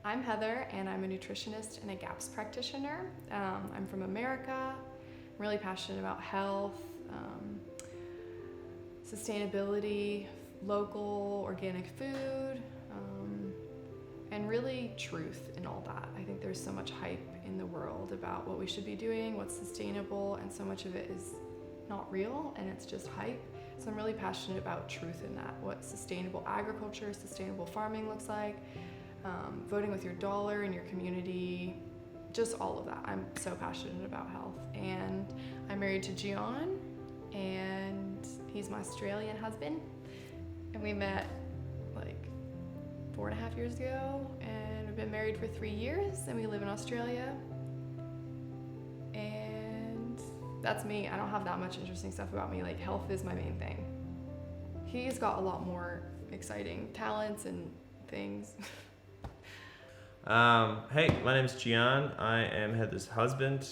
I'm Heather, and I'm a nutritionist and a GAPS practitioner. I'm from America. I'm really passionate about health, sustainability, local, organic food, and really truth in all that. I think there's so much hype in the world about what we should be doing, what's sustainable, and so much of it is not real and it's just hype. So I'm really passionate about truth in that, what sustainable agriculture, sustainable farming looks like, voting with your dollar in your community, just all of that. I'm so passionate about health. And I'm married to Gian, and he's my Australian husband. And we met like 4.5 years ago, and we've been married for 3 years, and we live in Australia. And that's me. I don't have that much interesting stuff about me. Like, health is my main thing. He's got a lot more exciting talents and things. Hey, my name's Gian. I am Heather's husband,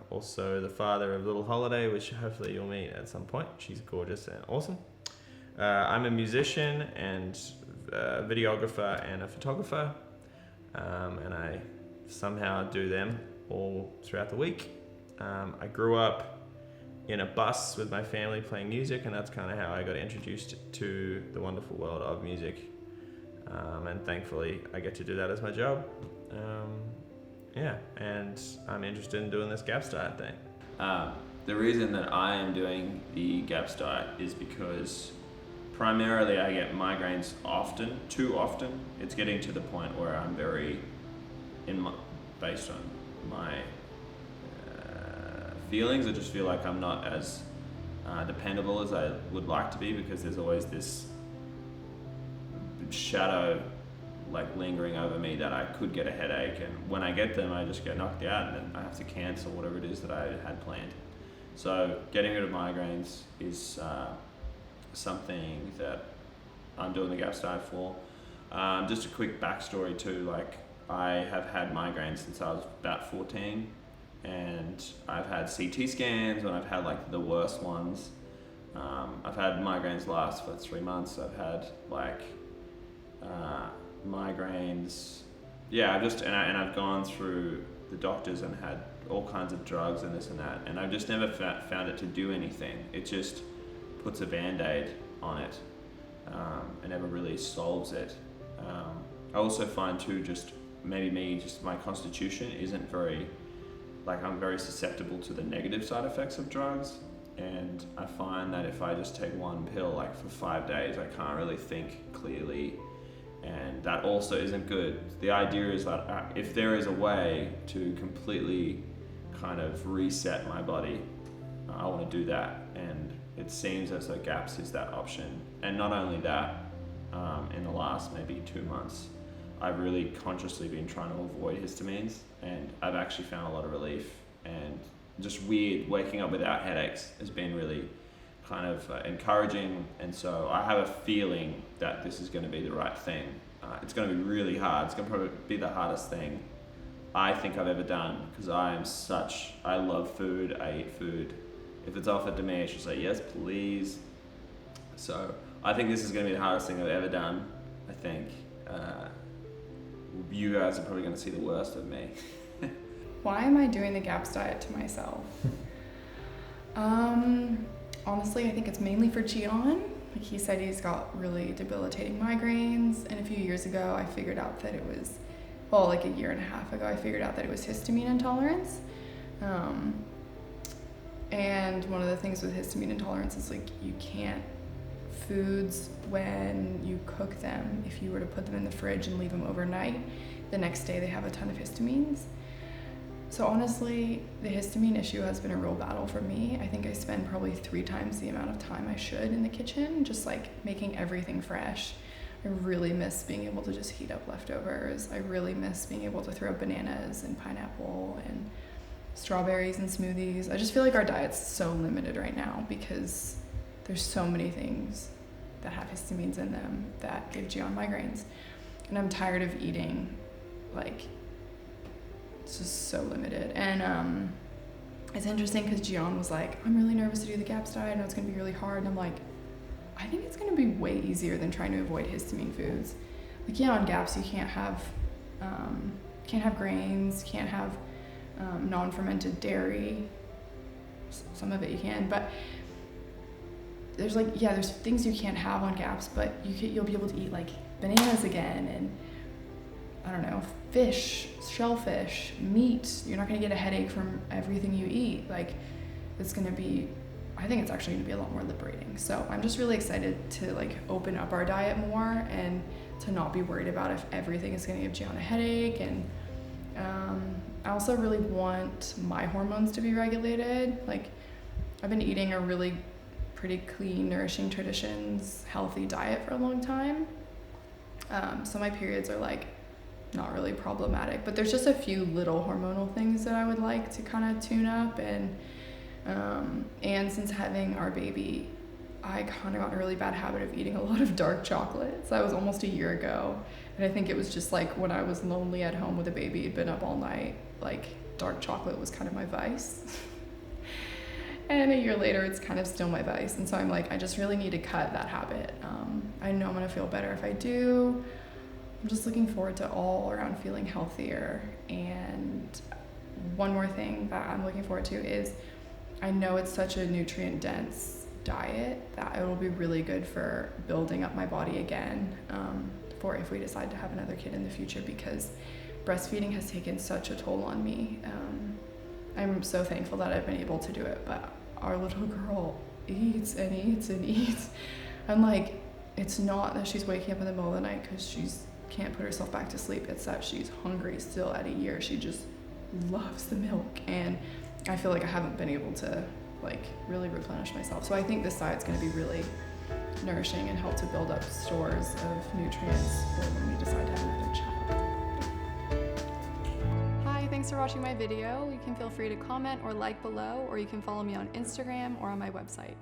also the father of Little Holiday, which hopefully you'll meet at some point. She's gorgeous and awesome. I'm a musician and a videographer and a photographer, and I somehow do them all throughout the week. I grew up in a bus with my family playing music, and that's kind of how I got introduced to the wonderful world of music. And thankfully I get to do that as my job. And I'm interested in doing this GAPS diet thing. The reason that I am doing the GAPS diet is because primarily I get migraines too often. It's getting to the point where I'm based on my feelings, I just feel like I'm not as dependable as I would like to be, because there's always this shadow like lingering over me that I could get a headache, and when I get them I just get knocked out and then I have to cancel whatever it is that I had planned. So getting rid of migraines is something that I'm doing the GAPS diet for. Just a quick backstory too, like I have had migraines since I was about 14, and I've had CT scans when I've had like the worst ones. I've had migraines last for 3 months. I've had like migraines. Yeah, I've gone through the doctors and had all kinds of drugs and this and that, and I've just never found it to do anything. It just puts a band-aid on it. It never really solves it. I also find too, just my constitution isn't very, like I'm very susceptible to the negative side effects of drugs. And I find that if I just take one pill like for 5 days, I can't really think clearly, and that also isn't good. The idea is that if there is a way to completely kind of reset my body, I want to do that, and it seems as though GAPS is that option. And not only that, in the last maybe 2 months, I've really consciously been trying to avoid histamines, and I've actually found a lot of relief. And just weird, waking up without headaches has been really kind of encouraging, and so I have a feeling that this is going to be the right thing. It's going to be really hard. It's going to probably be the hardest thing I think I've ever done, because I love food, I eat food. If it's offered to me, I should say yes please. So I think this is going to be the hardest thing I've ever done. I think you guys are probably going to see the worst of me. Why am I doing the GAPS diet to myself? Honestly, I think it's mainly for Gian. Like, he said he's got really debilitating migraines, and a few years ago I figured out that it was, like 1.5 years ago, I figured out that it was histamine intolerance. And one of the things with histamine intolerance is like foods, when you cook them, if you were to put them in the fridge and leave them overnight, the next day they have a ton of histamines. So honestly, the histamine issue has been a real battle for me. I think I spend probably 3 times the amount of time I should in the kitchen, just like making everything fresh. I really miss being able to just heat up leftovers. I really miss being able to throw bananas and pineapple and strawberries in smoothies. I just feel like our diet's so limited right now because there's so many things that have histamines in them that give Gian migraines. And I'm tired of eating, like, it's just so limited. And it's interesting because Gian was like, I'm really nervous to do the GAPS diet, I know it's gonna be really hard. And I'm like, I think it's gonna be way easier than trying to avoid histamine foods. Like, yeah, on GAPS you can't have Can't have grains, can't have non-fermented dairy. Some of it you can, but there's there's things you can't have on GAPS, but you'll be able to eat like bananas again, and I don't know, fish, shellfish, meat. You're not gonna get a headache from everything you eat. Like, it's gonna be, I think it's actually gonna be a lot more liberating. So I'm just really excited to like open up our diet more and to not be worried about if everything is gonna give Gian a headache. And I also really want my hormones to be regulated. Like, I've been eating a really pretty clean, nourishing traditions, healthy diet for a long time. So my periods are like not really problematic, but there's just a few little hormonal things that I would like to kind of tune up. And since having our baby, I kind of got in a really bad habit of eating a lot of dark chocolate. So that was almost a year ago. And I think it was just like when I was lonely at home with a baby, had been up all night, like dark chocolate was kind of my vice. And a year later, it's kind of still my vice. And so I'm like, I just really need to cut that habit. I know I'm gonna feel better if I do. I'm just looking forward to all around feeling healthier. And one more thing that I'm looking forward to is, I know it's such a nutrient dense diet that it will be really good for building up my body again, for if we decide to have another kid in the future, because breastfeeding has taken such a toll on me. I'm so thankful that I've been able to do it, but our little girl eats and eats and eats. And like, it's not that she's waking up in the middle of the night because she's can't put herself back to sleep. It's that she's hungry still at a year. She just loves the milk, and I feel like I haven't been able to like really replenish myself. So I think this diet's going to be really nourishing and help to build up stores of nutrients for when we decide to have another child. Hi, thanks for watching my video. You can feel free to comment or like below, or you can follow me on Instagram or on my website.